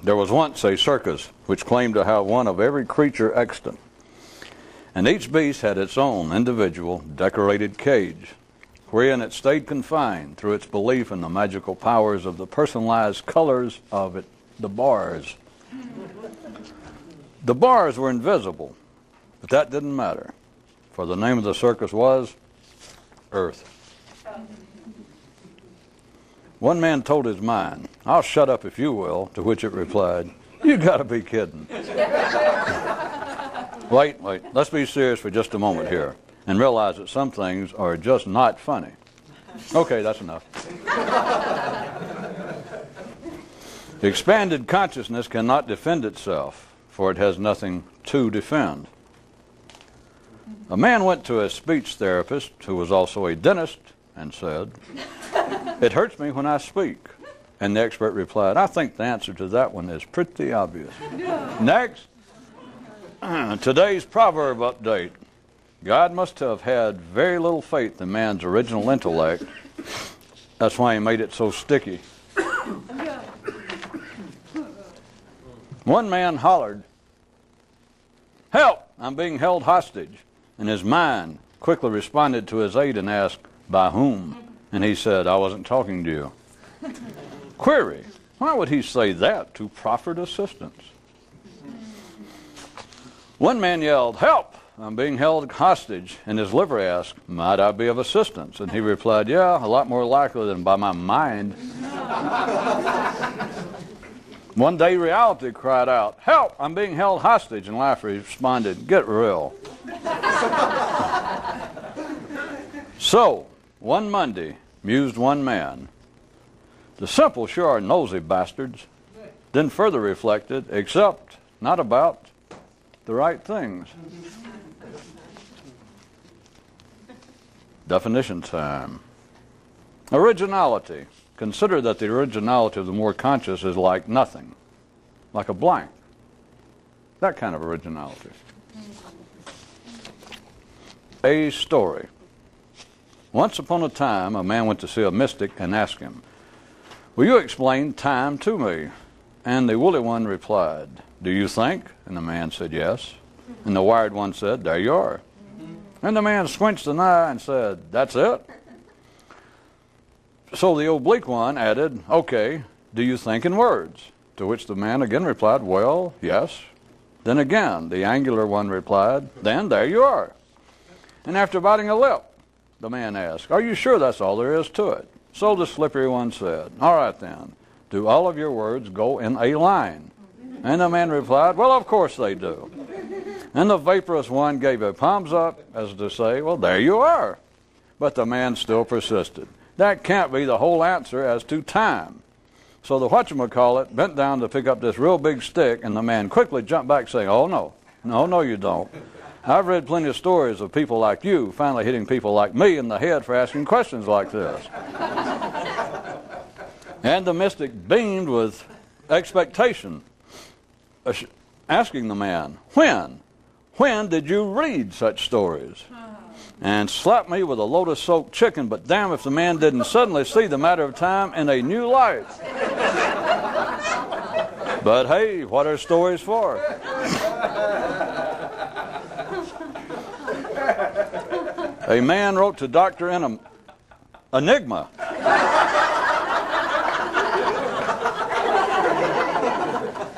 There was once a circus which claimed to have one of every creature extant, and each beast had its own individual decorated cage, wherein it stayed confined through its belief in the magical powers of the personalized colors of the bars. The bars were invisible, but that didn't matter, for the name of the circus was Earth. One man told his mind, "I'll shut up if you will," to which it replied, "You gotta be kidding." Wait, let's be serious for just a moment here and realize that some things are just not funny. Okay, that's enough. The expanded consciousness cannot defend itself, for it has nothing to defend. A man went to a speech therapist who was also a dentist and said, "It hurts me when I speak." And the expert replied, "I think the answer to that one is pretty obvious." Next, today's proverb update. God must have had very little faith in man's original intellect. That's why he made it so sticky. One man hollered, "Help! I'm being held hostage." And his mind quickly responded to his aid and asked, "By whom?" And he said, "I wasn't talking to you." Query, why would he say that to proffered assistance? One man yelled, "Help! I'm being held hostage." And his liver asked, "Might I be of assistance?" And he replied, "Yeah, a lot more likely than by my mind." One day reality cried out, "Help! I'm being held hostage." And life responded, "Get real." So, one Monday, mused one man, "The simple sure are nosy bastards." Then further reflected, "Except not about the right things." Definition time. Originality. Consider that the originality of the more conscious is like nothing, like a blank. That kind of originality. A story. Once upon a time, a man went to see a mystic and asked him, "Will you explain time to me?" And the woolly one replied, "Do you think?" And the man said, "Yes." And the wired one said, "There you are." And the man squinched an eye and said, "That's it?" So the oblique one added, "Okay, do you think in words?" To which the man again replied, "Well, yes." Then again, the angular one replied, "Then there you are." And after biting a lip, the man asked, "Are you sure that's all there is to it?" So the slippery one said, "All right then, do all of your words go in a line?" And the man replied, "Well, of course they do." And the vaporous one gave a palms up as to say, "Well, there you are." But the man still persisted. That can't be the whole answer as to time. So the whatchamacallit bent down to pick up this real big stick, and the man quickly jumped back saying, "Oh, no, you don't. I've read plenty of stories of people like you finally hitting people like me in the head for asking questions like this." And the mystic beamed with expectation, asking the man, When did you read such stories?" And slapped me with a lotus-soaked chicken, but damn if the man didn't suddenly see the matter of time in a new light. But hey, what are stories for? A man wrote to Dr. Enigma.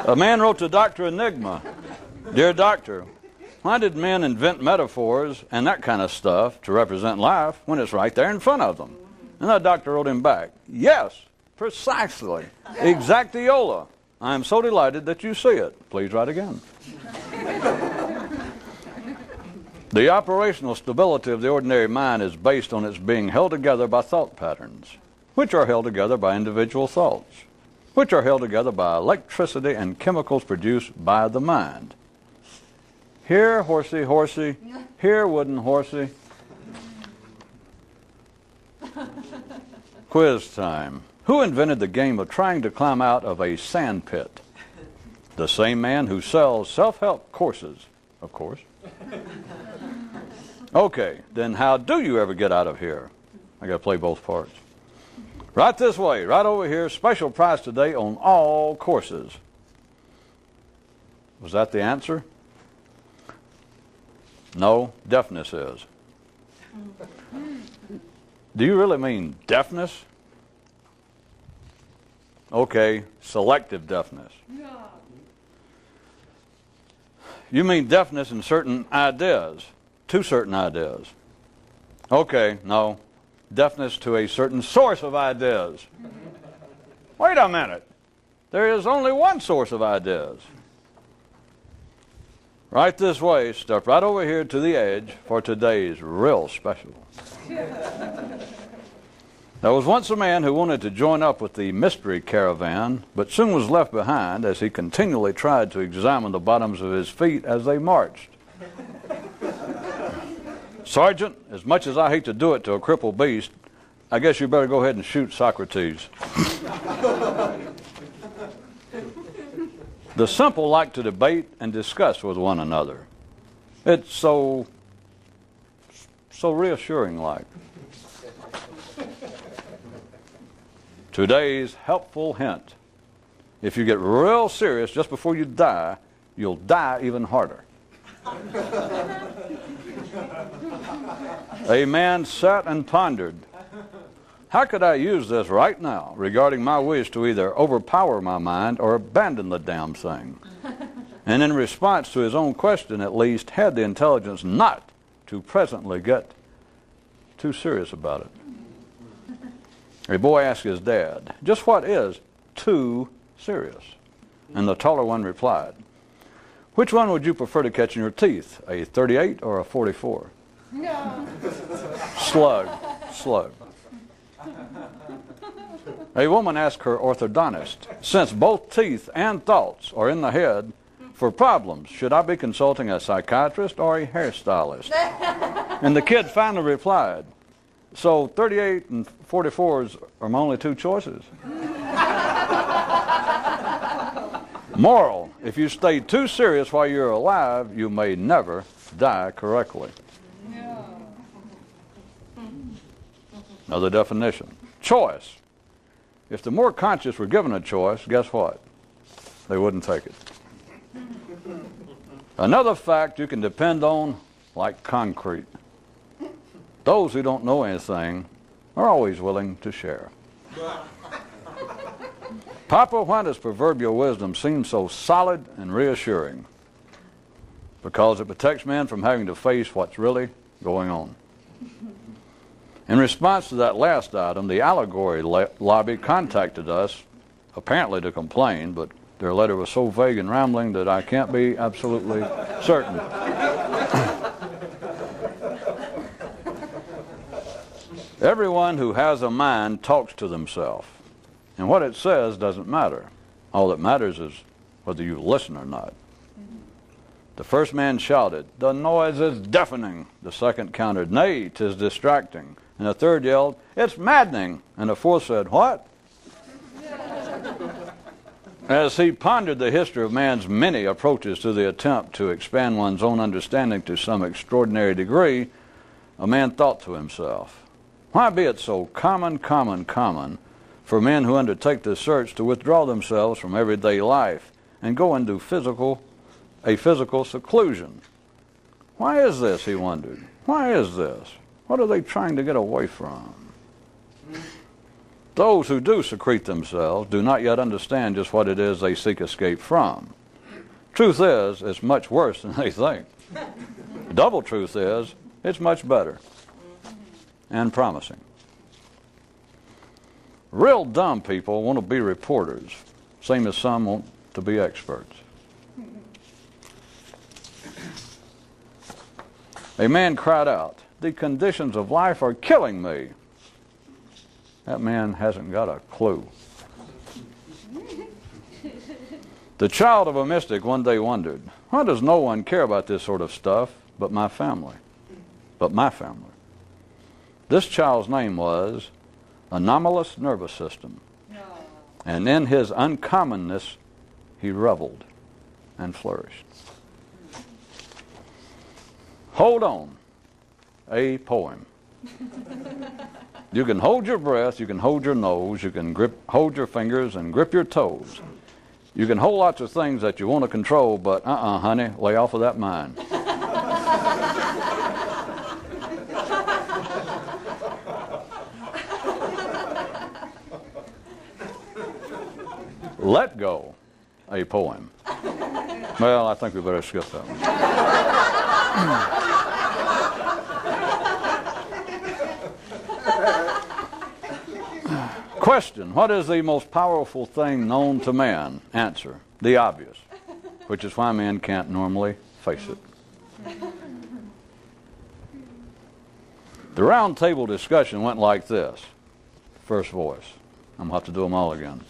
A man wrote to Dr. Enigma, "Dear Doctor, why did men invent metaphors and that kind of stuff to represent life when it's right there in front of them?" And the doctor wrote him back, "Yes, precisely. Exactiola. I am so delighted that you see it. Please write again." The operational stability of the ordinary mind is based on its being held together by thought patterns, which are held together by individual thoughts, which are held together by electricity and chemicals produced by the mind. Here, horsey, horsey. Here, wooden horsey. Quiz time. Who invented the game of trying to climb out of a sand pit? The same man who sells self-help courses, of course. Okay, then how do you ever get out of here? I got to play both parts. Right this way, right over here. Special price today on all courses. Was that the answer? No, deafness is. Do you really mean deafness? Okay, selective deafness. You mean deafness in certain ideas, to certain ideas. Okay, no, deafness to a certain source of ideas. Wait a minute. There is only one source of ideas. Right this way, step right over here to the edge for today's real special. There was once a man who wanted to join up with the mystery caravan, but soon was left behind as he continually tried to examine the bottoms of his feet as they marched. Sergeant, as much as I hate to do it to a crippled beast, I guess you better go ahead and shoot Socrates. The simple like to debate and discuss with one another. It's so reassuring like. Today's helpful hint. If you get real serious just before you die, you'll die even harder. A man sat and pondered, how could I use this right now regarding my wish to either overpower my mind or abandon the damn thing? And in response to his own question, at least, had the intelligence not to presently get too serious about it. A boy asked his dad, just what is too serious? And the taller one replied, which one would you prefer to catch in your teeth, a 38 or a 44? No. Slug. A woman asked her orthodontist, since both teeth and thoughts are in the head, for problems, should I be consulting a psychiatrist or a hairstylist? And the kid finally replied, so 38 and 44s are my only two choices. Moral, if you stay too serious while you're alive, you may never die correctly. Another definition. Choice. If the more conscious were given a choice, guess what? They wouldn't take it. Another fact you can depend on like concrete. Those who don't know anything are always willing to share. Papa, why does proverbial wisdom seem so solid and reassuring? Because it protects men from having to face what's really going on. In response to that last item, the allegory lobby contacted us, apparently to complain, but their letter was so vague and rambling that I can't be absolutely certain. Everyone who has a mind talks to themselves, and what it says doesn't matter. All that matters is whether you listen or not. The first man shouted, the noise is deafening. The second countered, nay, 'tis distracting. And the third yelled, it's maddening. And the fourth said, what? As he pondered the history of man's many approaches to the attempt to expand one's own understanding to some extraordinary degree, a man thought to himself, why be it so common for men who undertake this search to withdraw themselves from everyday life and go into a physical seclusion? Why is this, he wondered. Why is this? What are they trying to get away from? Those who do secrete themselves do not yet understand just what it is they seek escape from. Truth is, it's much worse than they think. The double truth is, it's much better and promising. Real dumb people want to be reporters, same as some want to be experts. A man cried out, the conditions of life are killing me. That man hasn't got a clue. The child of a mystic one day wondered, why does no one care about this sort of stuff but my family? But my family. This child's name was Anomalous Nervous System. And in his uncommonness, he reveled and flourished. Hold on. A poem. You can hold your breath, you can hold your nose, you can hold your fingers and grip your toes. You can hold lots of things that you want to control, but honey, lay off of that mind. Let Go, a poem. Well, I think we better skip that one. Question: what is the most powerful thing known to man? Answer: the obvious, which is why man can't normally face it. The round table discussion went like this. First voice. I'm going to have to do them all again.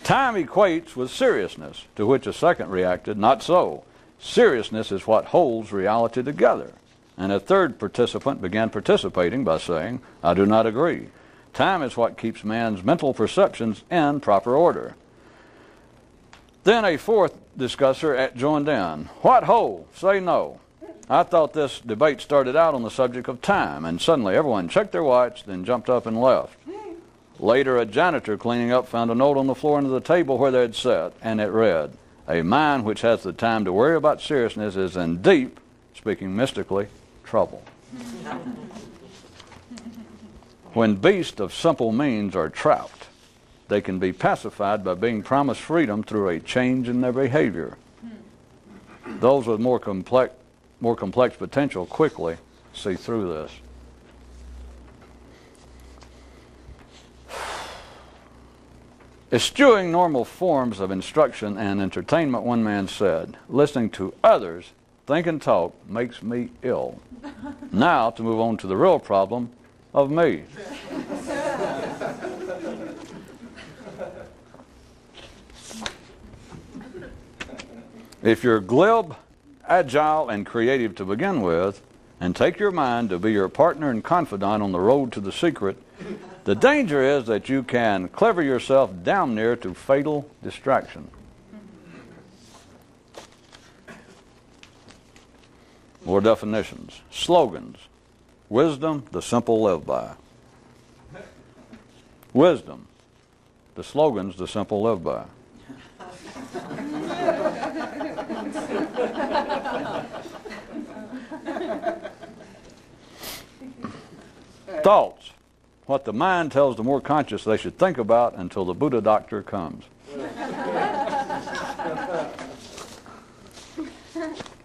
Time equates with seriousness, to which a second reacted, not so. Seriousness is what holds reality together. And a third participant began participating by saying, I do not agree. Time is what keeps man's mental perceptions in proper order. Then a fourth discusser joined in. What ho? Say no. I thought this debate started out on the subject of time, and suddenly everyone checked their watch, then jumped up and left. Later, a janitor cleaning up found a note on the floor under the table where they had sat, and it read, a mind which has the time to worry about seriousness is in deep, speaking mystically, trouble. When beasts of simple means are trapped, they can be pacified by being promised freedom through a change in their behavior. Those with more complex potential quickly see through this. Eschewing normal forms of instruction and entertainment, one man said, listening to others think and talk makes me ill. Now to move on to the real problem of me. If you're glib, agile, and creative to begin with, and take your mind to be your partner and confidant on the road to the secret, the danger is that you can clever yourself down near to fatal distraction. More definitions. Slogans. Wisdom, the simple live by. Wisdom. The slogans, the simple live by. Thoughts. What the mind tells the more conscious they should think about until the Buddha doctor comes.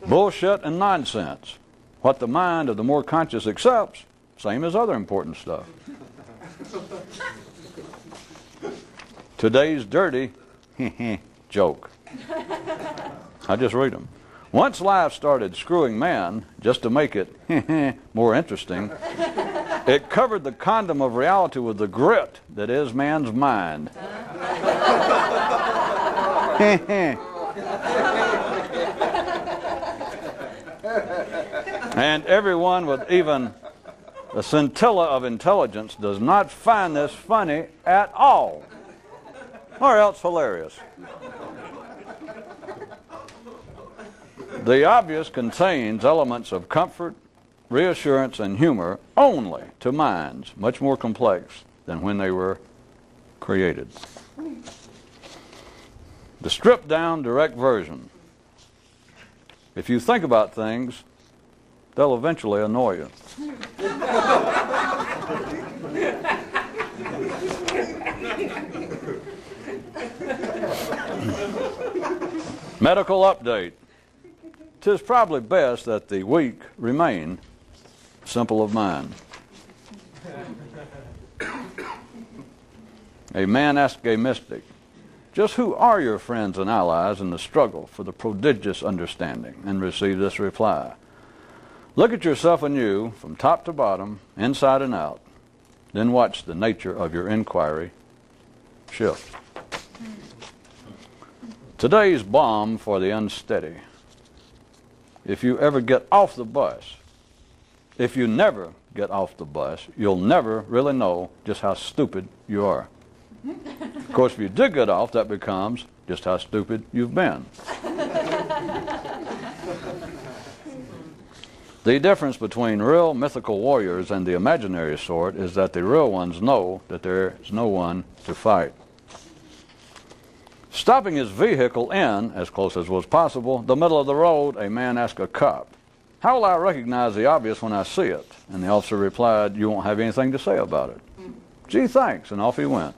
Bullshit and nonsense. What the mind of the more conscious accepts, same as other important stuff. Today's dirty joke. I just read them. Once life started screwing man, just to make it more interesting, it covered the condom of reality with the grit that is man's mind. And everyone with even a scintilla of intelligence does not find this funny at all, or else hilarious. The obvious contains elements of comfort, reassurance, and humor only to minds much more complex than when they were created. The stripped-down direct version. If you think about things, they'll eventually annoy you. Medical update. 'Tis probably best that the weak remain simple of mind. A man asked a mystic, just who are your friends and allies in the struggle for the prodigious understanding? And received this reply. Look at yourself anew, from top to bottom, inside and out. Then watch the nature of your inquiry shift. Today's bomb for the unsteady. If you ever get off the bus, if you never get off the bus, you'll never really know just how stupid you are. Of course, if you did get off, that becomes just how stupid you've been. The difference between real mythical warriors and the imaginary sort is that the real ones know that there is no one to fight. Stopping his vehicle in, as close as was possible, the middle of the road, a man asked a cop, "How will I recognize the obvious when I see it?" And the officer replied, "You won't have anything to say about it." "Gee, thanks," and off he went.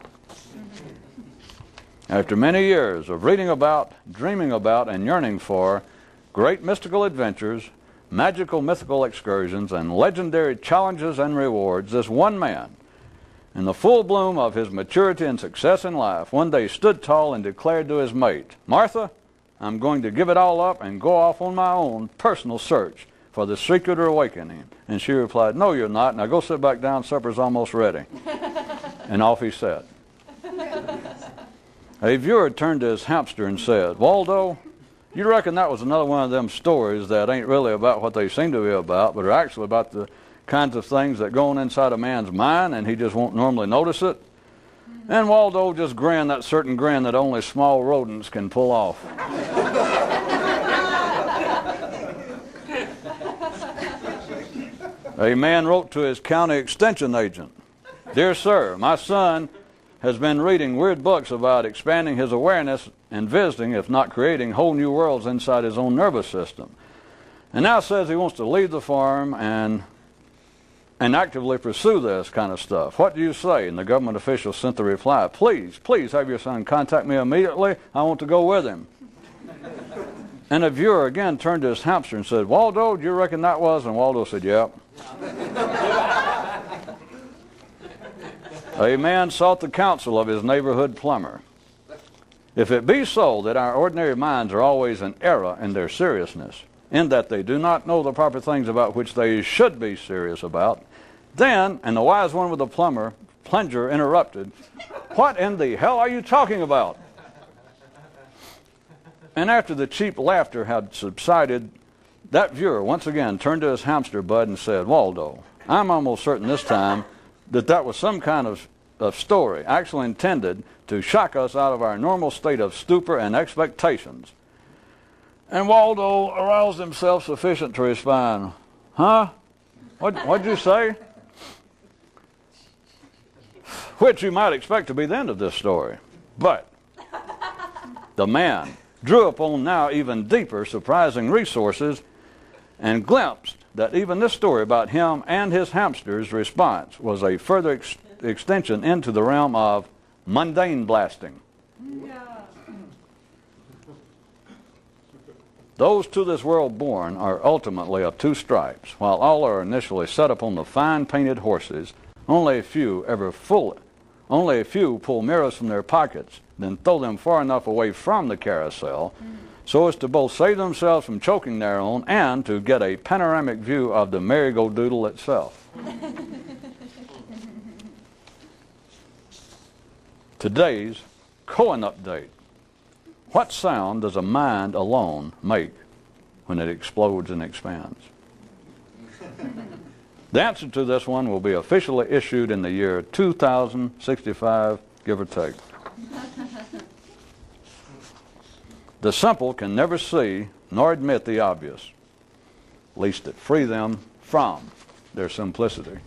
After many years of reading about, dreaming about, and yearning for great mystical adventures, magical mythical excursions, and legendary challenges and rewards, this one man, in the full bloom of his maturity and success in life, one day stood tall and declared to his mate, "Martha, I'm going to give it all up and go off on my own personal search for the secret of awakening." And she replied, "No, you're not. Now go sit back down. Supper's almost ready." And off he sat. A viewer turned to his hamster and said, "Waldo, you reckon that was another one of them stories that ain't really about what they seem to be about, but are actually about the kinds of things that go on inside a man's mind, and he just won't normally notice it?" And Waldo just grinned that certain grin that only small rodents can pull off. A man wrote to his county extension agent, "Dear sir, my son has been reading weird books about expanding his awareness and visiting, if not creating, whole new worlds inside his own nervous system. And now says he wants to leave the farm and actively pursue this kind of stuff. What do you say?" And the government official sent the reply, please have your son contact me immediately. I want to go with him." And a viewer again turned to his hamster and said, "Waldo, do you reckon that was?" And Waldo said, "Yep." A man sought the counsel of his neighborhood plumber. "If it be so that our ordinary minds are always in error in their seriousness, in that they do not know the proper things about which they should be serious about, then," and the wise one with the plunger interrupted, "What in the hell are you talking about?" And after the cheap laughter had subsided, that viewer once again turned to his hamster bud and said, "Waldo, I'm almost certain this time that was some kind of story actually intended to shock us out of our normal state of stupor and expectations." And Waldo aroused himself sufficient to respond, "Huh? What'd you say?" Which you might expect to be the end of this story. But the man drew upon now even deeper, surprising resources and glimpsed that even this story about him and his hamster's response was a further extension into the realm of mundane blasting. Those to this world born are ultimately of two stripes. While all are initially set upon the fine painted horses, only a few pull mirrors from their pockets, then throw them far enough away from the carousel so as to both save themselves from choking thereon and to get a panoramic view of the merry-go-doodle itself. Today's Cohen update. What sound does a mind alone make when it explodes and expands? The answer to this one will be officially issued in the year 2065, give or take. The simple can never see nor admit the obvious, lest it free them from their simplicity.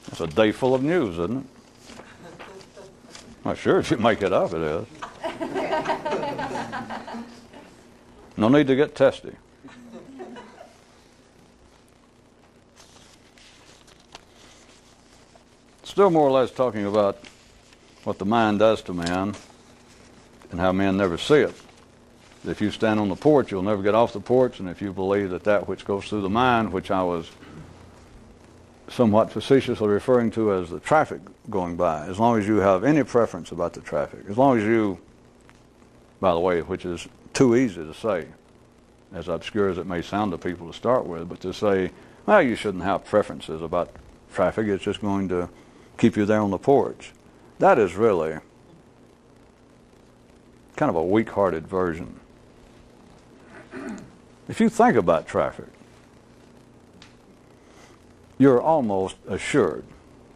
It's a day full of news, isn't it? Well, sure, if you make it up, it is. No need to get testy. Still more or less talking about what the mind does to man and how men never see it. If you stand on the porch, you'll never get off the porch, and if you believe that which goes through the mind, which I was somewhat facetiously referring to as the traffic going by, as long as you have any preference about the traffic, as long as you, by the way, which is too easy to say, as obscure as it may sound to people to start with, but to say, well, you shouldn't have preferences about traffic, it's just going to keep you there on the porch. That is really kind of a weak-hearted version. If you think about traffic, you're almost assured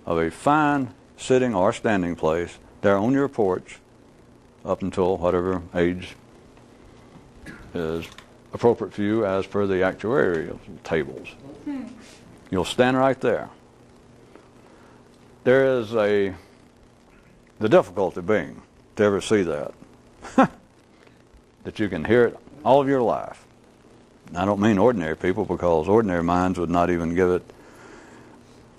of a fine sitting or standing place there on your porch up until whatever age is appropriate for you as per the actuarial tables. You'll stand right there. there is the difficulty being to ever see that. That you can hear it all of your life. I don't mean ordinary people, because ordinary minds would not even give it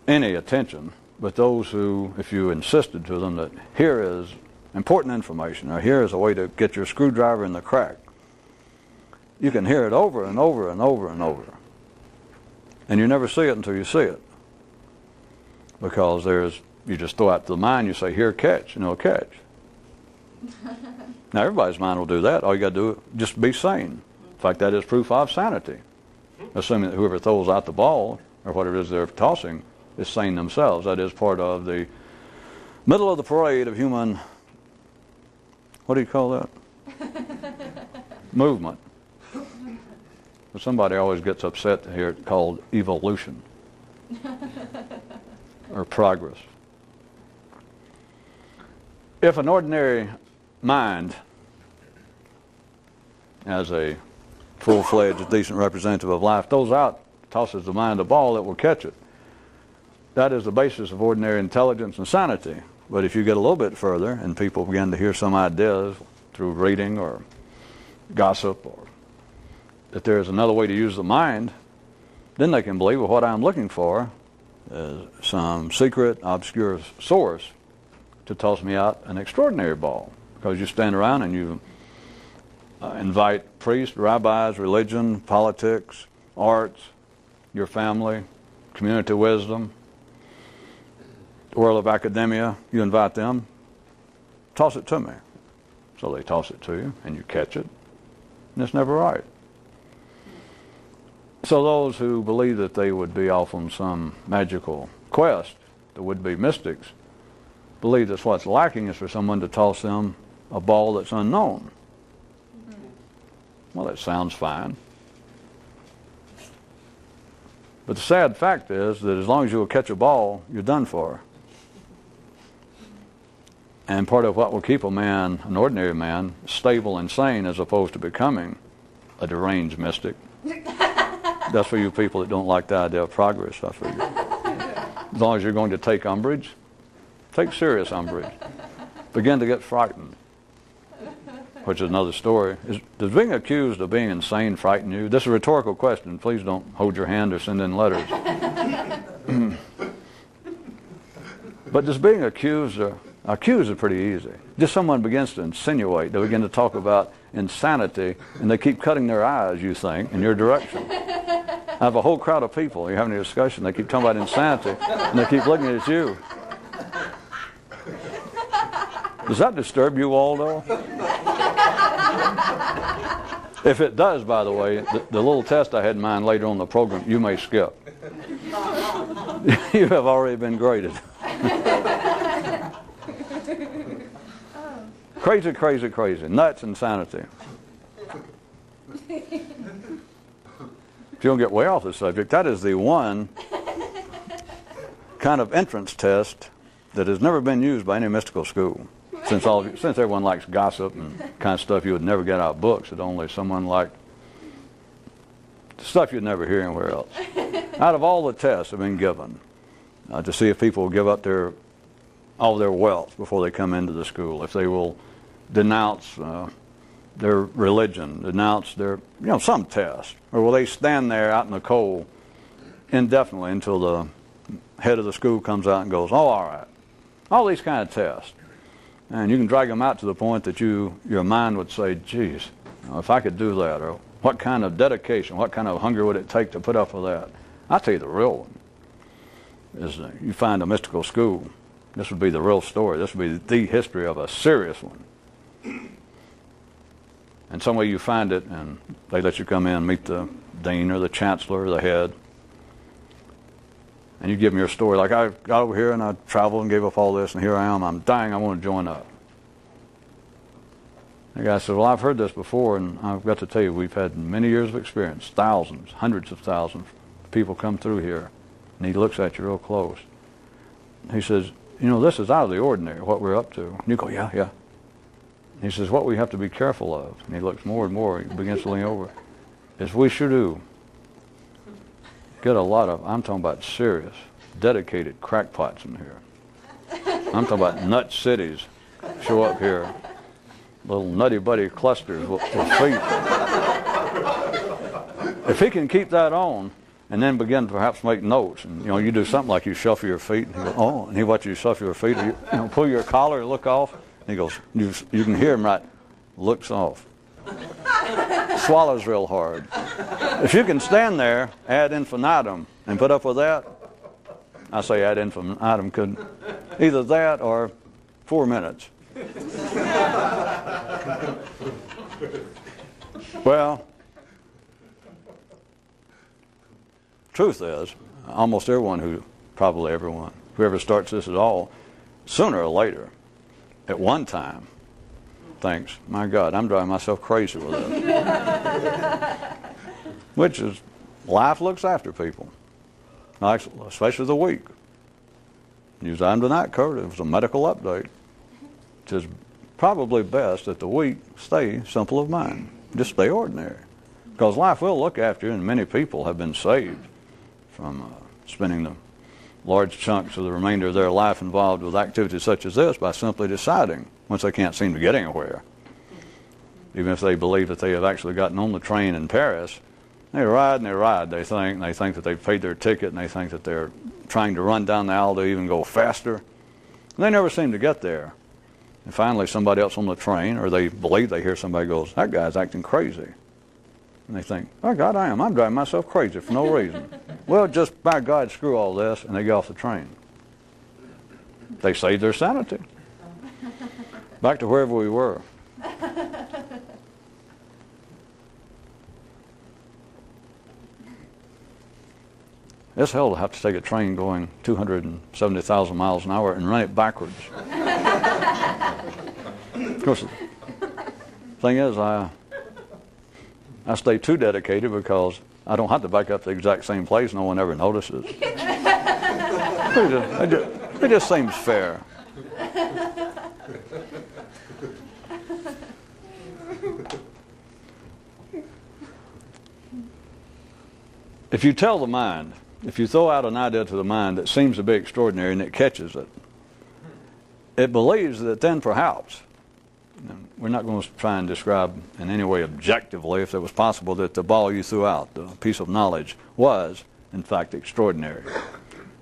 any attention. But those who, if you insisted to them that here is important information, or here is a way to get your screwdriver in the crack, you can hear it over and over and over and over. And you never see it until you see it. Because you just throw out to the mind, you say, here, catch, and it'll catch. Now, everybody's mind will do that. All you got to do is just be sane. In fact, that is proof of sanity. Assuming that whoever throws out the ball, or whatever it is they're tossing, is sane themselves. That is part of the middle of the parade of human, what do you call that? Movement. But somebody always gets upset to hear it called evolution or progress. If an ordinary mind, as a full-fledged, decent representative of life, throws out, tosses the mind a ball that will catch it, that is the basis of ordinary intelligence and sanity. But if you get a little bit further and people begin to hear some ideas through reading or gossip, or that there is another way to use the mind, then they can believe, well, what I'm looking for is some secret, obscure source to toss me out an extraordinary ball. Because you stand around and you invite priests, rabbis, religion, politics, arts, your family, community wisdom, the world of academia, you invite them, toss it to me. So they toss it to you, and you catch it, and it's never right. So those who believe that they would be off on some magical quest, the would-be mystics, believe that what's lacking is for someone to toss them a ball that's unknown. Well, that sounds fine. But the sad fact is that as long as you will catch a ball, you're done for. And part of what will keep a man, an ordinary man, stable and sane as opposed to becoming a deranged mystic. That's for you people that don't like the idea of progress. That's for you. As long as you're going to take umbrage, take serious umbrage. Begin to get frightened. Which is another story. Does being accused of being insane frighten you? This is a rhetorical question. Please don't hold your hand or send in letters. But does being accused is pretty easy. Just someone begins to insinuate. They begin to talk about insanity, and they keep cutting their eyes, you think, in your direction. I have a whole crowd of people. You're having a discussion. They keep talking about insanity, and they keep looking at you. Does that disturb you all, though? If it does, by the way, the little test I had in mind later on in the program, you may skip. You have already been graded. Crazy, crazy, crazy. Nuts, insanity. If you don't get way off the subject, that is the one kind of entrance test that has never been used by any mystical school. Since everyone likes gossip and kind of stuff you would never get out of books, that only someone liked stuff you'd never hear anywhere else. Out of all the tests that have been given to see if people will give up all their wealth before they come into the school, if they will denounce their religion, denounce their, some test, or will they stand there out in the cold indefinitely until the head of the school comes out and goes, oh, all right. All these kind of tests. And you can drag them out to the point that your mind would say, geez, if I could do that, or what kind of dedication, what kind of hunger would it take to put up with that? I'll tell you the real one. Is you find a mystical school. This would be the real story. This would be the history of a serious one. And some way you find it, and they let you come in and meet the dean or the chancellor or the head. And you give them your story. Like, I got over here and I traveled and gave up all this, and here I am. I'm dying. I want to join up. The guy said, well, I've heard this before, and I've got to tell you, we've had many years of experience, thousands, hundreds of thousands of people come through here. And he looks at you real close. He says, this is out of the ordinary, what we're up to. And you go, yeah, yeah. And he says, what we have to be careful of, and he looks more and more, he begins to lean over, is we sure do get a lot of, I'm talking about serious, dedicated crackpots in here. I'm talking about nut cities show up here. Little nutty-buddy clusters with feet. If he can keep that on and then begin to perhaps make notes, and you do something like you shuffle your feet, and he goes, oh, and he watches you shuffle your feet, or you pull your collar, look off, and he goes, you can hear him right, looks off. Swallows real hard. If you can stand there ad infinitum and put up with that, I say ad infinitum could either that or 4 minutes. Well, truth is, almost everyone whoever starts this at all, sooner or later, at one time, thinks, my God, I'm driving myself crazy with this. Which is, life looks after people, especially the weak. Use time tonight, Kurt. It was a medical update. It is probably best that the weak stay simple of mind. Just stay ordinary. Because life will look after you, and many people have been saved from spending the large chunks of the remainder of their life involved with activities such as this by simply deciding, once they can't seem to get anywhere, even if they believe that they have actually gotten on the train in Paris, they ride and they ride. They think that they've paid their ticket, and they think that they're trying to run down the aisle to even go faster. And they never seem to get there. And finally somebody else on the train, or they believe they hear somebody goes, that guy's acting crazy. And they think, oh God, I'm driving myself crazy for no reason. Well, just by God, screw all this, and they get off the train. They saved their sanity. Back to wherever we were. It's hell to have to take a train going 270,000 miles an hour and run it backwards. Of course, the thing is, I stay too dedicated because I don't have to back up to the exact same place. No one ever notices. It just seems fair. If you tell the mind, if you throw out an idea to the mind that seems to be extraordinary and it catches it, it believes that then perhaps, we're not going to try and describe in any way objectively, if it was possible, that the ball you threw out, the piece of knowledge, was in fact extraordinary.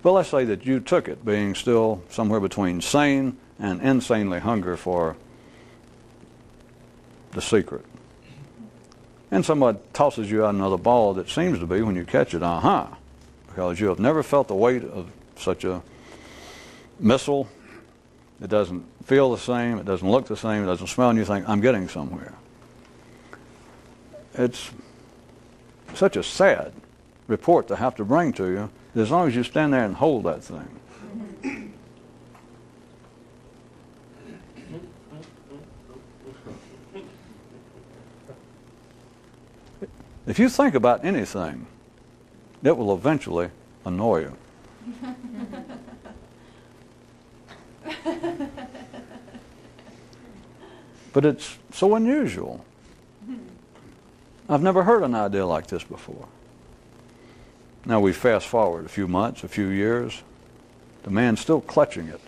But let's say that you took it being still somewhere between sane and insanely hungry for the secret. And somebody tosses you out another ball that seems to be, when you catch it, because you have never felt the weight of such a missile. It doesn't feel the same, it doesn't look the same, it doesn't smell, and you think, I'm getting somewhere. It's such a sad report to have to bring to you, that as long as you stand there and hold that thing. If you think about anything, it will eventually annoy you. But it's so unusual. I've never heard an idea like this before. Now we fast forward a few months, a few years. The man's still clutching it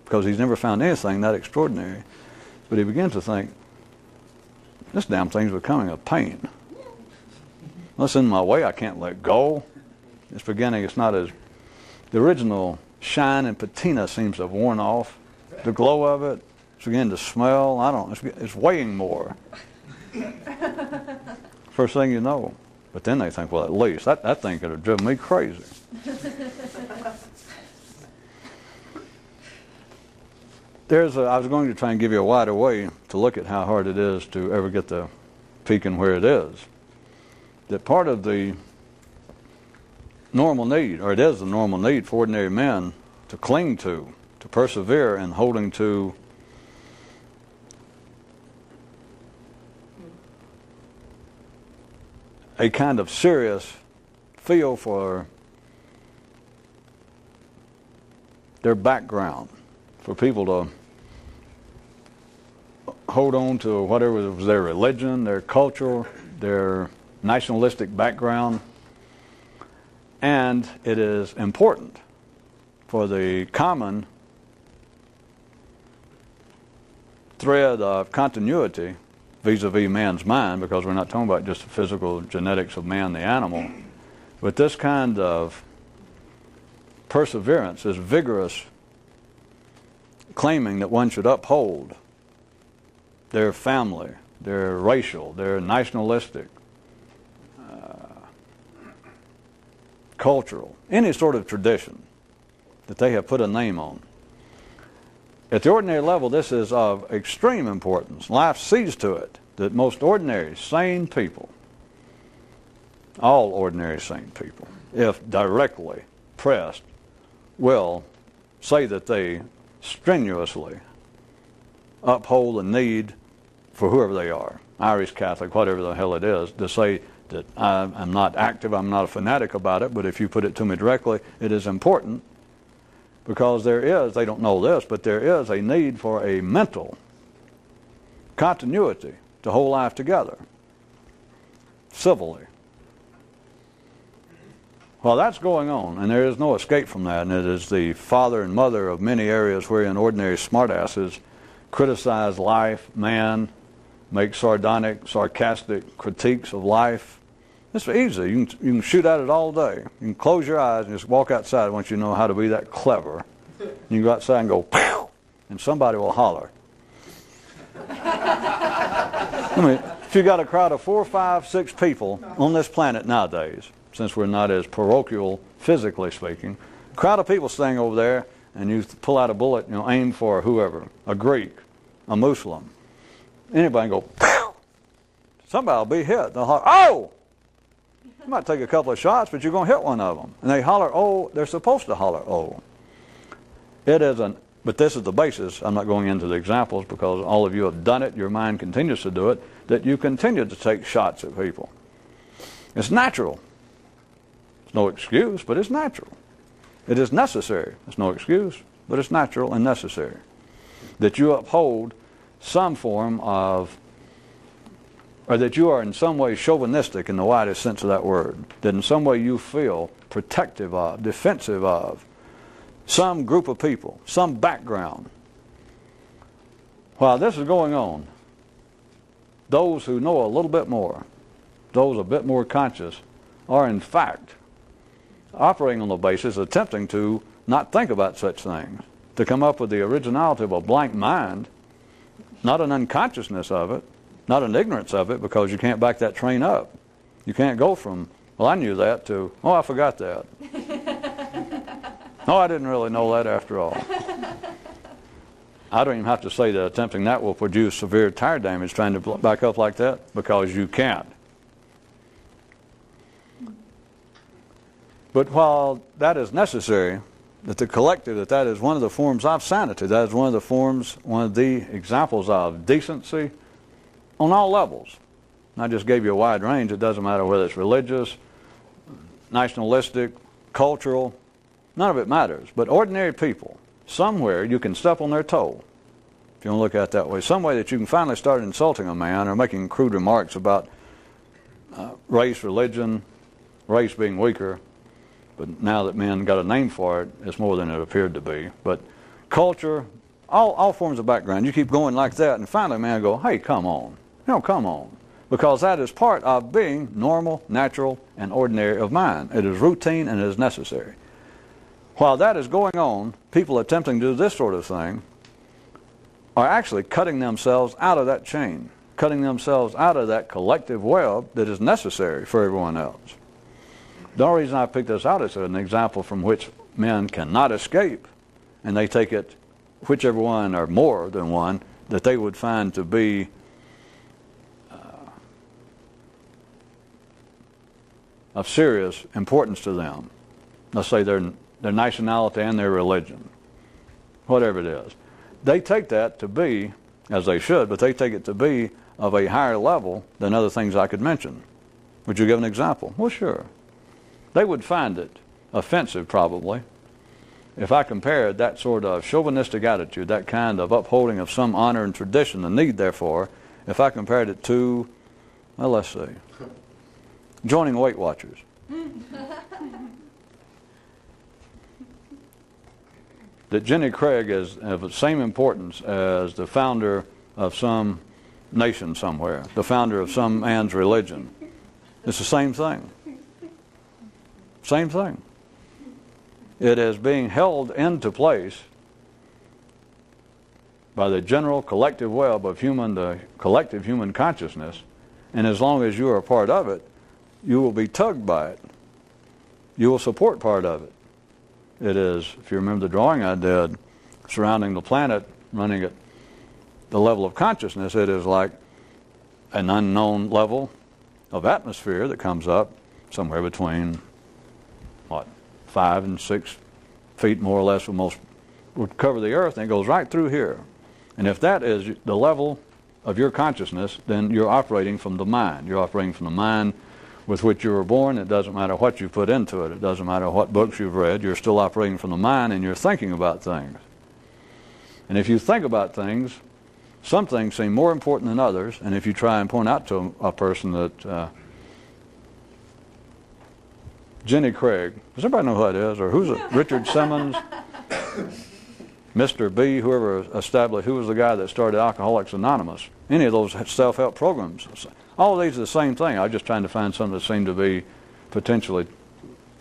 because he's never found anything that extraordinary. But he begins to think, this damn thing's becoming a pain. It's in my way, I can't let go. It's beginning, it's not as, the original shine and patina seems to have worn off. The glow of it, it's beginning to smell, it's weighing more. First thing you know. But then they think, well, at least, that thing could have driven me crazy. I was going to try and give you a wider way to look at how hard it is to ever get the peaking where it is. That part of the normal need, or it is the normal need for ordinary men to cling to persevere in holding to a kind of serious feel for their background, for people to hold on to whatever was their religion, their culture, their nationalistic background. And it is important for the common thread of continuity vis-a-vis man's mind, because we're not talking about just the physical genetics of man, the animal, but this kind of perseverance, this vigorous claiming that one should uphold their family, their racial, their nationalistic, cultural, any sort of tradition that they have put a name on. At the ordinary level, this is of extreme importance. Life sees to it that most ordinary, sane people, all ordinary, sane people, if directly pressed, will say that they strenuously uphold the need for whoever they are, Irish Catholic, whatever the hell it is, to say that I'm not active, I'm not a fanatic about it, but if you put it to me directly, it is important, because there is, they don't know this, but there is a need for a mental continuity to hold life together, civilly. Well, that's going on, and there is no escape from that, and it is the father and mother of many areas wherein ordinary smartasses criticize life, man, make sardonic, sarcastic critiques of life. It's easy. You can shoot at it all day. You can close your eyes and just walk outside once you know how to be that clever. You can go outside and go, pow, and somebody will holler. I mean, if you got a crowd of 4, 5, 6 people on this planet nowadays, since we're not as parochial, physically speaking, a crowd of people staying over there, and you pull out a bullet, aim for whoever, a Greek, a Muslim, anybody can go, pow! Somebody will be hit. They'll holler, oh! You might take a couple of shots, but you're going to hit one of them. And they holler, oh, they're supposed to holler, oh. But this is the basis. I'm not going into the examples because all of you have done it. Your mind continues to do it, that you continue to take shots at people. It's natural. It's no excuse, but it's natural. It is necessary. It's no excuse, but it's natural and necessary. That you uphold some form of, or that you are in some way chauvinistic in the widest sense of that word, that in some way you feel protective of, defensive of some group of people, some background. While this is going on, those who know a little bit more, those a bit more conscious, are in fact operating on the basis, attempting to not think about such things, to come up with the originality of a blank mind, not an unconsciousness of it, not an ignorance of it, because you can't back that train up. You can't go from, well, I knew that, to, oh, I forgot that. Oh, I didn't really know that after all. I don't even have to say that attempting that will produce severe tire damage trying to back up like that, because you can't. But while that is necessary, that the collective, that is one of the forms of sanity, that is one of the forms, one of the examples of decency on all levels. And I just gave you a wide range. It doesn't matter whether it's religious, nationalistic, cultural, none of it matters. But ordinary people, somewhere you can step on their toe, if you want to look at it that way, some way that you can finally start insulting a man or making crude remarks about race, religion, race being weaker. But now that men got a name for it, it's more than it appeared to be. But culture, all forms of background, you keep going like that, and finally man go, hey, come on. Come on. Because that is part of being normal, natural, and ordinary of mind. It is routine and it is necessary. While that is going on, people attempting to do this sort of thing are actually cutting themselves out of that chain, cutting themselves out of that collective web that is necessary for everyone else. The only reason I picked this out is an example from which men cannot escape, and they take it, whichever one or more than one, that they would find to be of serious importance to them. Let's say their nationality and their religion, whatever it is. They take that to be, as they should, but they take it to be of a higher level than other things I could mention. Would you give an example? Well, sure. They would find it offensive, probably, if I compared that sort of chauvinistic attitude, that kind of upholding of some honor and tradition, the need, therefore, if I compared it to, well, let's see, joining Weight Watchers. That Jenny Craig is of the same importance as the founder of some nation somewhere, the founder of some man's religion. It's the same thing. Same thing. It is being held into place by the general collective web of the collective human consciousness, and as long as you are a part of it, you will be tugged by it. You will support part of it. It is, if you remember the drawing I did, surrounding the planet, running at the level of consciousness, it is like an unknown level of atmosphere that comes up somewhere between, 5 and 6 feet more or less would cover the earth, and it goes right through here. And if that is the level of your consciousness, then you're operating from the mind. You're operating from the mind with which you were born. It doesn't matter what you put into it. It doesn't matter what books you've read. You're still operating from the mind, and you're thinking about things. And if you think about things, some things seem more important than others. And if you try and point out to a person that Jenny Craig, does everybody know who that is? Or who's it? Richard Simmons? Mr. B, whoever established, who was the guy that started Alcoholics Anonymous? Any of those self-help programs. All of these are the same thing. I was just trying to find something that seemed to be potentially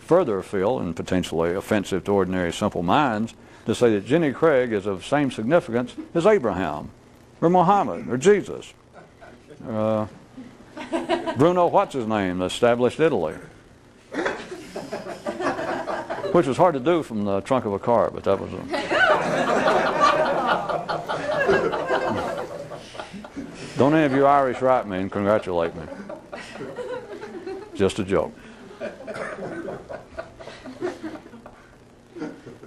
further afield and potentially offensive to ordinary simple minds, to say that Jenny Craig is of same significance as Abraham or Muhammad or Jesus. Bruno, what's his name, established Italy. Which was hard to do from the trunk of a car, but that was Don't any of you Irish write me and congratulate me. Just a joke.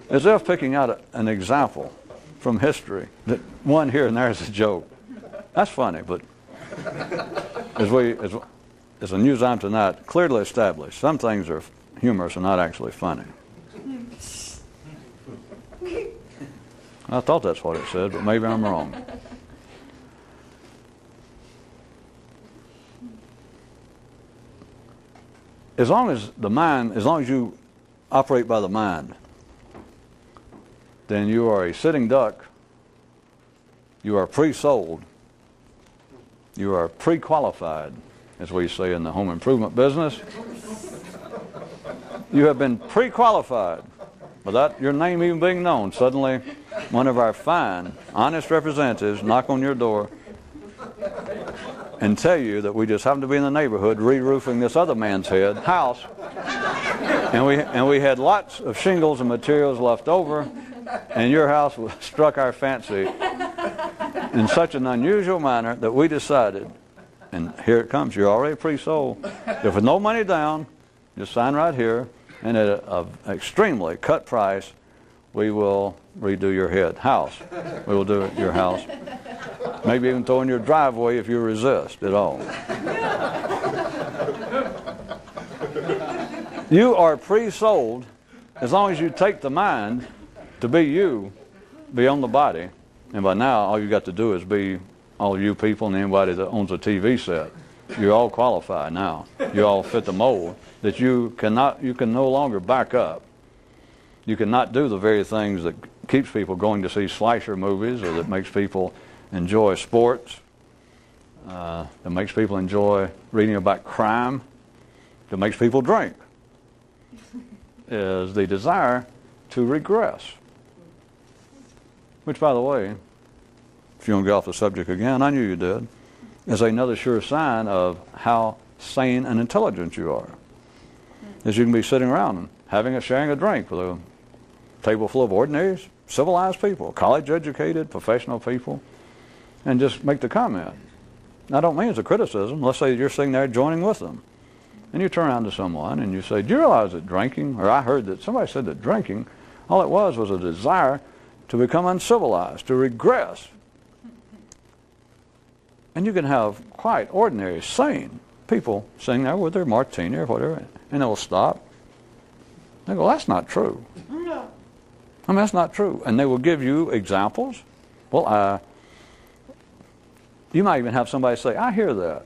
As if picking out an example from history, that one here and there is a joke. That's funny, but as a news item tonight, clearly established, some things are humorous and not actually funny. I thought that's what it said, but maybe I'm wrong. As long as you operate by the mind, then you are a sitting duck, you are pre-sold, you are pre-qualified, as we say in the home improvement business. You have been pre-qualified without your name even being known. Suddenly, one of our fine, honest representatives knock on your door and tell you that we just happen to be in the neighborhood re-roofing this other man's house, and we had lots of shingles and materials left over, and your house struck our fancy in such an unusual manner that we decided, and here it comes, you're already pre-sold. If with no money down, just sign right here, and at an extremely cut price, we will redo your house. We will do your house. Maybe even throw in your driveway if you resist at all. You are pre-sold as long as you take the mind to be you, be on the body. And by now, all you got to do is be all you people and anybody that owns a TV set. You're all qualified now. You all fit the mold that you can no longer back up. You cannot do the very things that keeps people going to see slasher movies, or that makes people enjoy sports, that makes people enjoy reading about crime, that makes people drink, is the desire to regress. Which, by the way, if you want to get off the subject again, I knew you did, is another sure sign of how sane and intelligent you are. Is you can be sitting around and sharing a drink with a table full of ordinary, civilized people, college-educated, professional people, and just make the comment. I don't mean it's a criticism. Let's say you're sitting there joining with them, and you turn around to someone and you say, do you realize that drinking, or I heard that somebody said that drinking, all it was a desire to become uncivilized, to regress. And you can have quite ordinary, sane people sitting there with their martini or whatever, and they'll stop. They go, that's not true. I mean, that's not true. And they will give you examples. Well, you might even have somebody say, I hear that.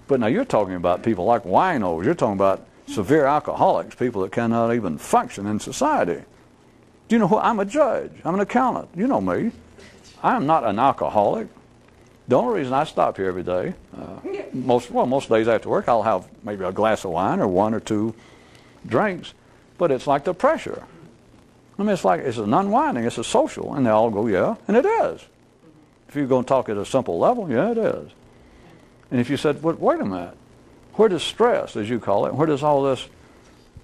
But now you're talking about people like winos. You're talking about severe alcoholics, people that cannot even function in society. Do you know who? I'm a judge. I'm an accountant. You know me. I am not an alcoholic. The only reason I stop here every day, most days after work, I'll have maybe a glass of wine or one or two drinks, but it's like the pressure. I mean, it's an unwinding, it's a social, and they all go, yeah, and it is. If you're going to talk at a simple level, yeah, it is. And if you said, wait a minute, where does stress, as you call it, where does all this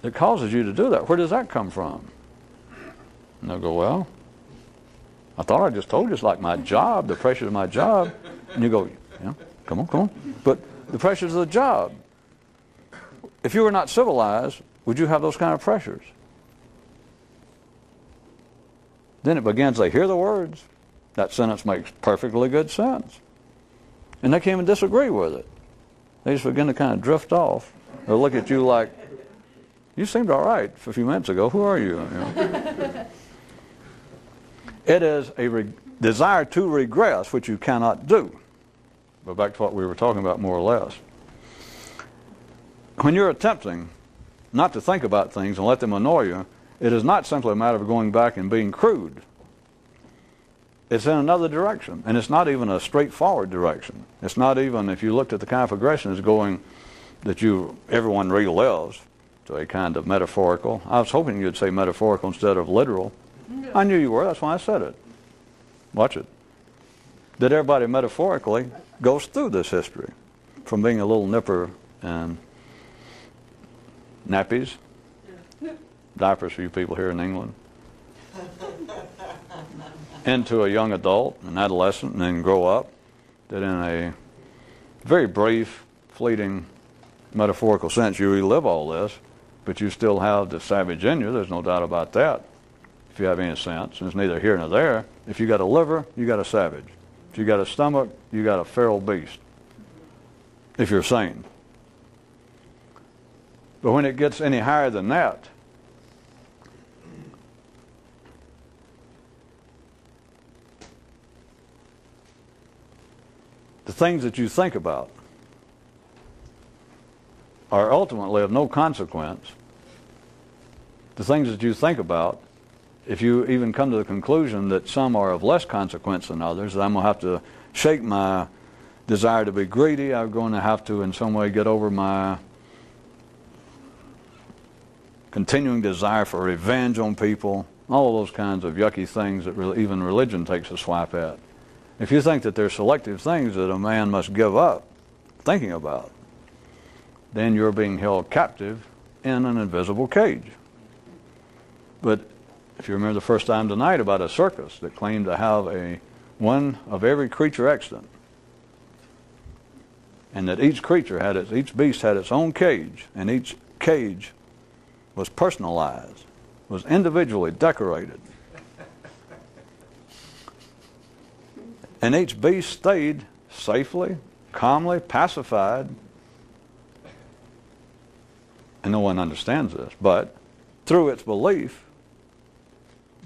that causes you to do that, where does that come from? And they'll go, well, I thought I just told you it's like my job, the pressures of my job. And you go, yeah, come on. But the pressures of the job. If you were not civilized, would you have those kind of pressures? Then it begins, they hear the words. That sentence makes perfectly good sense. And they can't even disagree with it. They just begin to kind of drift off. They'll look at you like, you seemed all right a few minutes ago. Who are you? You know? It is a desire to regress, which you cannot do. But back to what we were talking about more or less. When you're attempting not to think about things and let them annoy you, it is not simply a matter of going back and being crude. It's in another direction, and it's not even a straightforward direction. It's not even, if you looked at the kind of progression, it's going that everyone relives to a kind of metaphorical. I was hoping you'd say metaphorical instead of literal. I knew you were, that's why I said it. Watch it. That everybody metaphorically goes through this history, from being a little nipper and nappies, diapers for you people here in England, into a young adult, an adolescent, and then grow up, that in a very brief, fleeting, metaphorical sense, you relive all this, but you still have the savage in you, there's no doubt about that, if you have any sense, and it's neither here nor there. If you got a liver, you got a savage. If you got a stomach, you got a feral beast, if you're sane. But when it gets any higher than that, the things that you think about are ultimately of no consequence. The things that you think about, if you even come to the conclusion that some are of less consequence than others, that I'm going to have to shake my desire to be greedy, I'm going to have to in some way get over my continuing desire for revenge on people, all of those kinds of yucky things that even religion takes a swipe at. If you think that there's selective things that a man must give up thinking about, then you're being held captive in an invisible cage. But if you remember the first time tonight about a circus that claimed to have one of every creature extant, and that each beast had its own cage, and each cage was personalized, was individually decorated. And each beast stayed safely, calmly, pacified. And no one understands this, but through its belief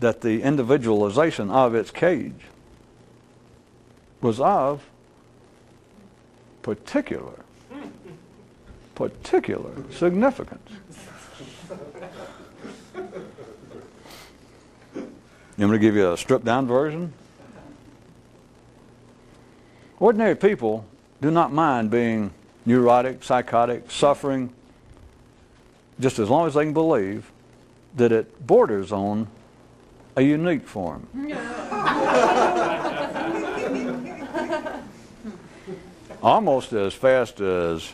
that the individualization of its cage was of particular significance. You want me to give you a stripped-down version? Ordinary people do not mind being neurotic, psychotic, suffering, just as long as they can believe that it borders on a unique form. Almost as fast as,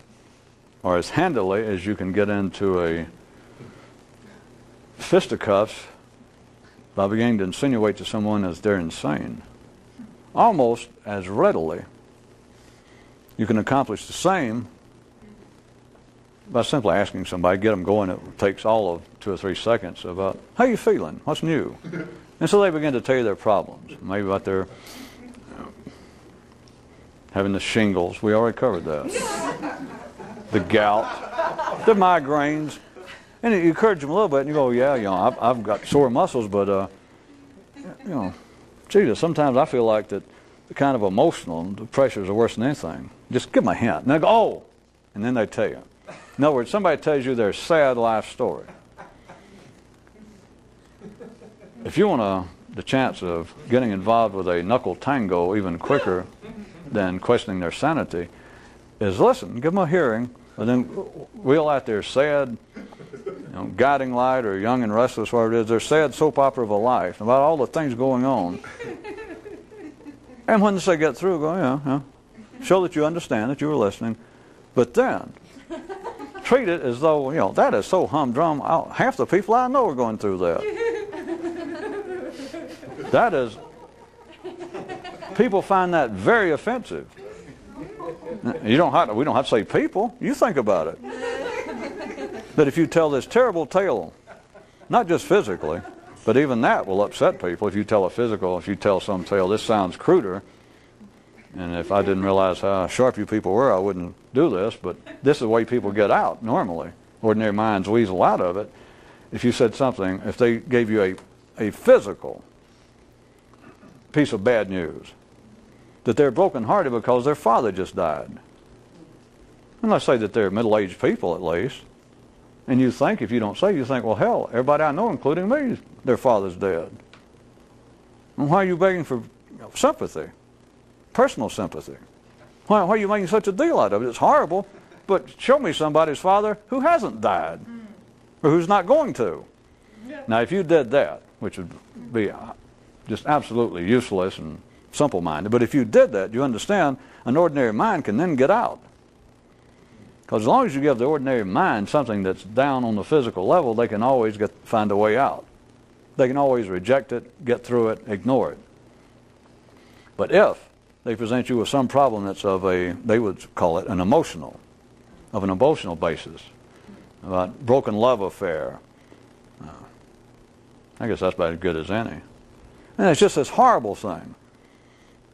or as handily as you can get into a fisticuffs by beginning to insinuate to someone as they're insane. Almost as readily you can accomplish the same by simply asking somebody, get them going. It takes all of 2 or 3 seconds about, how you feeling? What's new? And so they begin to tell you their problems. Maybe about their having the shingles. We already covered that. The gout, the migraines. And you encourage them a little bit, and you go, yeah, I've got sore muscles, but, Jesus, sometimes I feel like that the kind of emotional, the pressures are worse than anything. Just give them a hint. And they go, oh, and then they tell you. In other words, somebody tells you their sad life story. If you want the chance of getting involved with a knuckle tango even quicker than questioning their sanity is listen, give them a hearing, and then wheel out their sad, guiding light or young and restless, whatever it is, their sad soap opera of a life about all the things going on. And once they get through, go, yeah. Show that you understand, that you were listening. But then, treat it as though, that is so humdrum. Half the people I know are going through that. That is, people find that very offensive. We don't have to say people. You think about it. That if you tell this terrible tale, not just physically, but even that will upset people. If you tell some tale, this sounds cruder. And if I didn't realize how sharp you people were, I wouldn't do this. But this is the way people get out normally. Ordinary minds weasel out of it. If you said something, if they gave you a physical piece of bad news, that they're brokenhearted because their father just died. And let's say that they're middle-aged people at least. And you think, if you don't say, you think, well, hell, everybody I know, including me, their father's dead. And why are you begging for sympathy? Personal sympathy. Why are you making such a deal out of it? It's horrible, but show me somebody's father who hasn't died or who's not going to. Now, if you did that, which would be just absolutely useless and simple-minded, but if you did that, you understand an ordinary mind can then get out. Because as long as you give the ordinary mind something that's down on the physical level, they can always find a way out. They can always reject it, get through it, ignore it. But if they present you with some problem that's they would call it of an emotional basis, about broken love affair, I guess that's about as good as any. And it's just this horrible thing.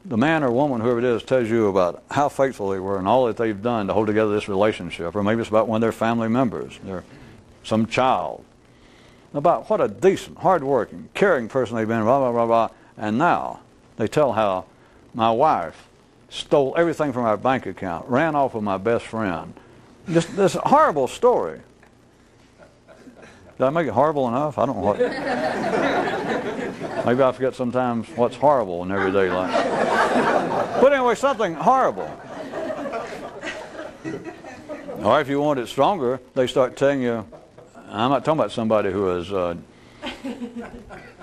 The man or woman, whoever it is, tells you about how faithful they were and all that they've done to hold together this relationship. Or maybe it's about one of their family members, some child. About what a decent, hard-working, caring person they've been, blah, blah, blah, blah. And now they tell how my wife stole everything from our bank account, ran off with my best friend. Just this horrible story. Did I make it horrible enough? I don't know what. Maybe I forget sometimes what's horrible in everyday life. But anyway, something horrible. Or if you want it stronger, they start telling you, I'm not talking about somebody who is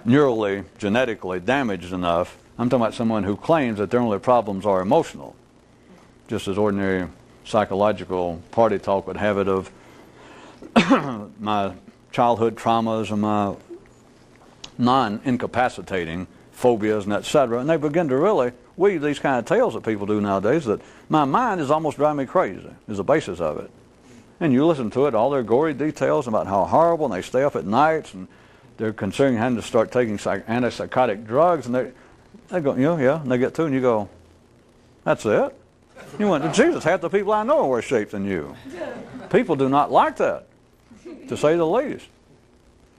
neurally, genetically damaged enough. I'm talking about someone who claims that their only problems are emotional. Just as ordinary psychological party talk would have it of my childhood traumas and my non-incapacitating phobias and etc. And they begin to really weave these kind of tales that people do nowadays that my mind is almost driving me crazy, is the basis of it. And you listen to it, all their gory details about how horrible, and they stay up at nights, and they're considering having to start taking antipsychotic drugs, and they go, yeah, and they get through, and you go, that's it? You went to Jesus, half the people I know are worse shape than you. People do not like that, to say the least.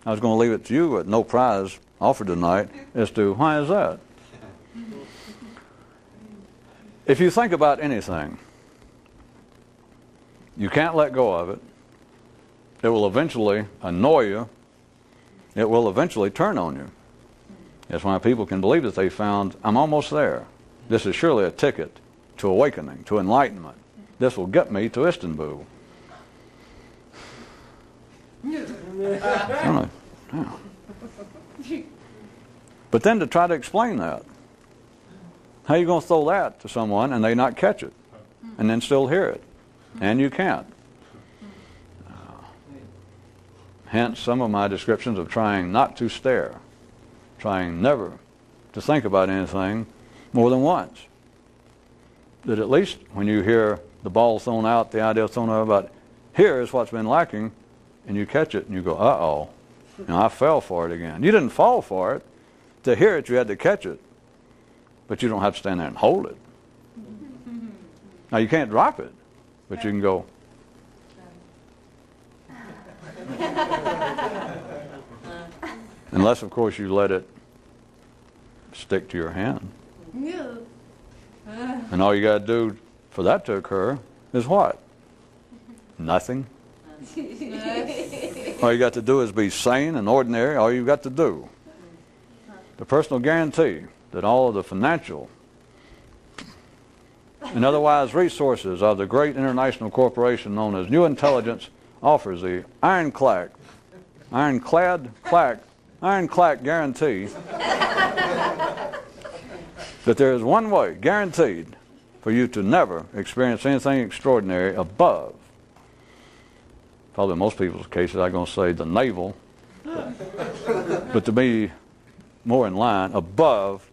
I was going to leave it to you at no prize offered tonight as to why is that? If you think about anything, you can't let go of it. It will eventually annoy you. It will eventually turn on you. That's why people can believe that they found, I'm almost there. This is surely a ticket to awakening, to enlightenment. This will get me to Istanbul. Yeah. But then to try to explain that, how are you going to throw that to someone and they not catch it and then still hear it? And you can't. Hence some of my descriptions of trying not to stare, trying never to think about anything more than once. That at least when you hear the ball thrown out, the idea thrown out about, here is what's been lacking, and you catch it and you go, uh-oh, I fell for it again. You didn't fall for it. To hear it, you had to catch it. But you don't have to stand there and hold it. Now, you can't drop it, but you can go. Unless, of course, you let it stick to your hand. And all you got to do for that to occur is what? Nothing. All you got to do is be sane and ordinary. All you've got to do. The personal guarantee that all of the financial and otherwise resources of the great international corporation known as New Intelligence offers the ironclad guarantee that there is one way, guaranteed, for you to never experience anything extraordinary above, probably in most people's cases I'm going to say the navel, but to be more in line, above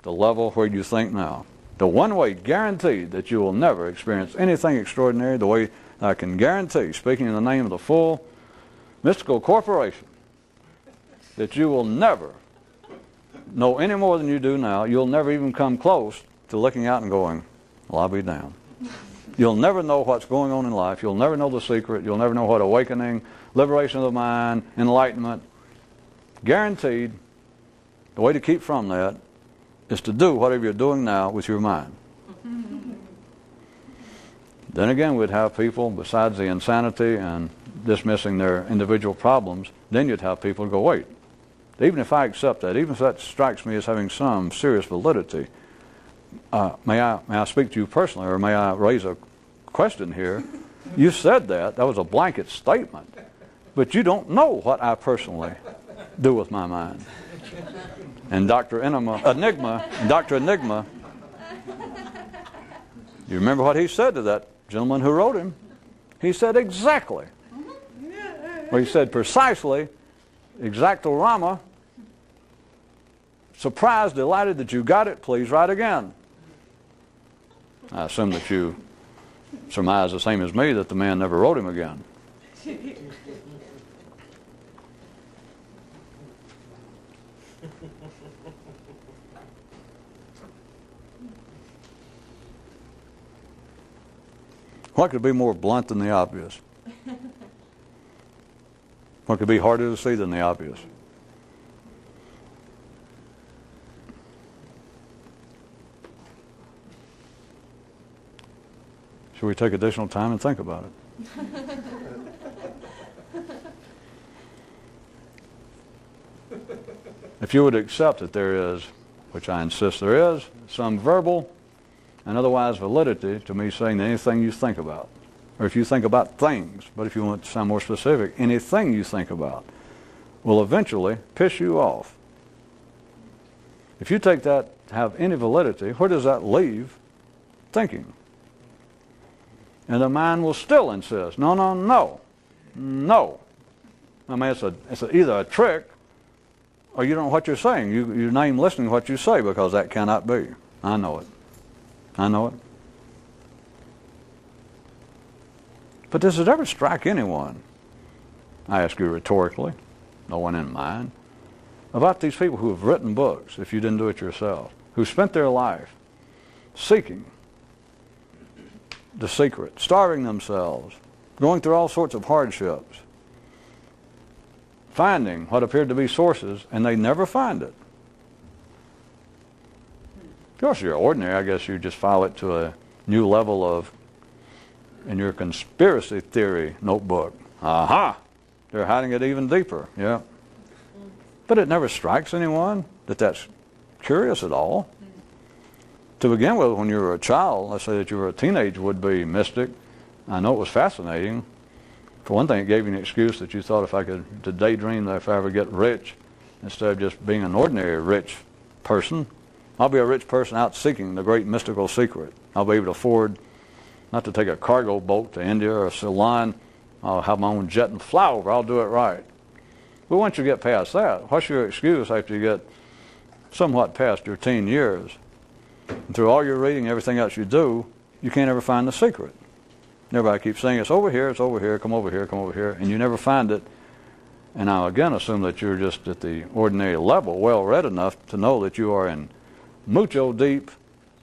the level where you think now. The one way guaranteed that you will never experience anything extraordinary, the way I can guarantee, speaking in the name of the full mystical corporation, that you will never know any more than you do now. You'll never even come close to looking out and going, well, I'll be damned. You'll never know what's going on in life. You'll never know the secret. You'll never know what awakening, liberation of the mind, enlightenment. Guaranteed, the way to keep from that is to do whatever you're doing now with your mind. Then again, we'd have people, besides the insanity and dismissing their individual problems, then you'd have people go, wait, even if I accept that, even if that strikes me as having some serious validity, may I speak to you personally, or may I raise a question here? You said that was a blanket statement, but you don't know what I personally do with my mind. And Dr. Enigma, you remember what he said to that gentleman who wrote him? He said exactly. Well, he said precisely, exactorama, surprised, delighted that you got it, please write again. I assume that you surmise the same as me, that the man never wrote him again. What could be more blunt than the obvious? What could be harder to see than the obvious? Should we take additional time and think about it? If you would accept that there is, which I insist there is, some verbal and otherwise validity to me saying that anything you think about, or if you think about things, but if you want to sound more specific, anything you think about will eventually piss you off. If you take that to have any validity, where does that leave thinking? And the mind will still insist, no. I mean, it's either a trick or you don't know what you're saying. You name listening to what you say, because that cannot be. I know it. But does it ever strike anyone, I ask you rhetorically, no one in mind, about these people who have written books, if you didn't do it yourself, who spent their life seeking the secret, starving themselves, going through all sorts of hardships, finding what appeared to be sources, and they never find it. Of course, you're ordinary. I guess you just file it to a new level of, in your conspiracy theory notebook. Aha! They're hiding it even deeper. Yeah. But it never strikes anyone that that's curious at all. To begin with, when you were a child, let's say that you were a teenage would-be mystic, I know it was fascinating. For one thing, it gave you an excuse that you thought if I could to daydream that if I ever get rich, instead of just being an ordinary rich person, I'll be a rich person out seeking the great mystical secret. I'll be able to afford not to take a cargo boat to India or Ceylon. I'll have my own jet and fly over. I'll do it right. But once you get past that, what's your excuse after you get somewhat past your teen years? And through all your reading, everything else you do, you can't ever find the secret. Everybody keeps saying, it's over here, come over here, and you never find it. And I'll again assume that you're just at the ordinary level, well read enough to know that you are in mucho deep,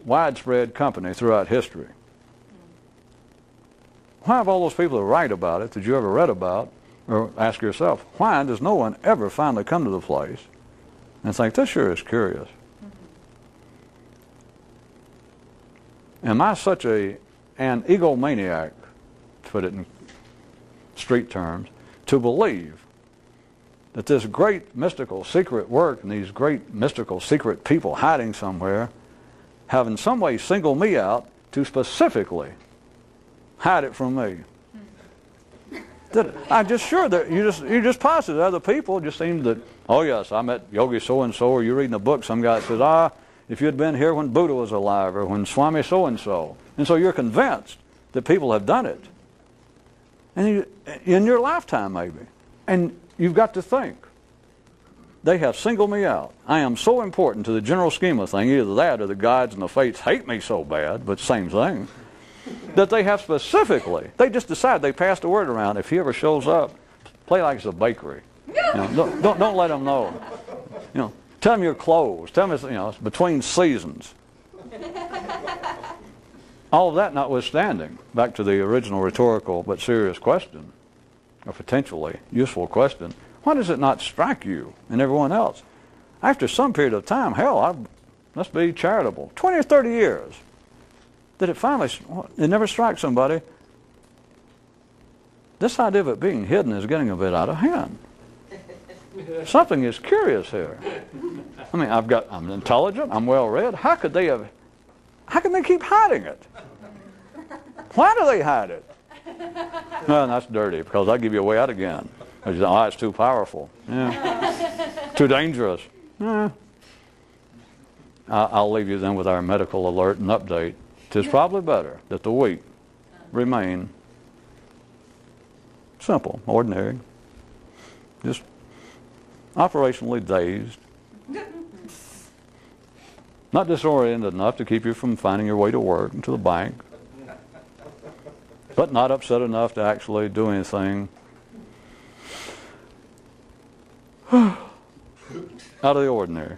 widespread company throughout history. Why have all those people who write about it that you ever read about, or ask yourself, why does no one ever finally come to the place and think, this sure is curious? Am I such an egomaniac, to put it in street terms, to believe that this great mystical secret work and these great mystical secret people hiding somewhere have in some way singled me out to specifically hide it from me. I'm just sure that you just positive other people just seem that, oh yes, I met Yogi so-and-so, or you're reading a book, some guy says, if you'd been here when Buddha was alive, or when Swami so-and-so. And so you're convinced that people have done it. And in your lifetime maybe. And you've got to think, they have singled me out. I am so important to the general scheme of things, either that or the gods and the fates hate me so bad, but same thing, that they have specifically, they just decide, they passed the word around, if he ever shows up, play like it's a bakery. Don't let him know. Tell him you're closed. Tell him it's between seasons. All of that notwithstanding, back to the original rhetorical but serious question, or potentially useful question, why does it not strike you and everyone else? After some period of time, hell, let's be charitable, 20 or 30 years, that it never strikes somebody, this idea of it being hidden is getting a bit out of hand. Something is curious here. I mean, I'm intelligent, I'm well read. How can they keep hiding it? Why do they hide it? No, that's dirty, because I'll give you a way out again. It's too powerful. Yeah. Too dangerous. Yeah. I'll leave you then with our medical alert and update. It's probably better that the weak remain simple, ordinary, just operationally dazed, not disoriented enough to keep you from finding your way to work and to the bank, but not upset enough to actually do anything out of the ordinary.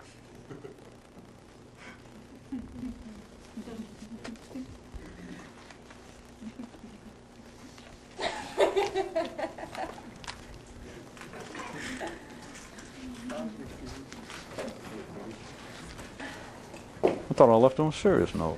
I thought I left on a serious note.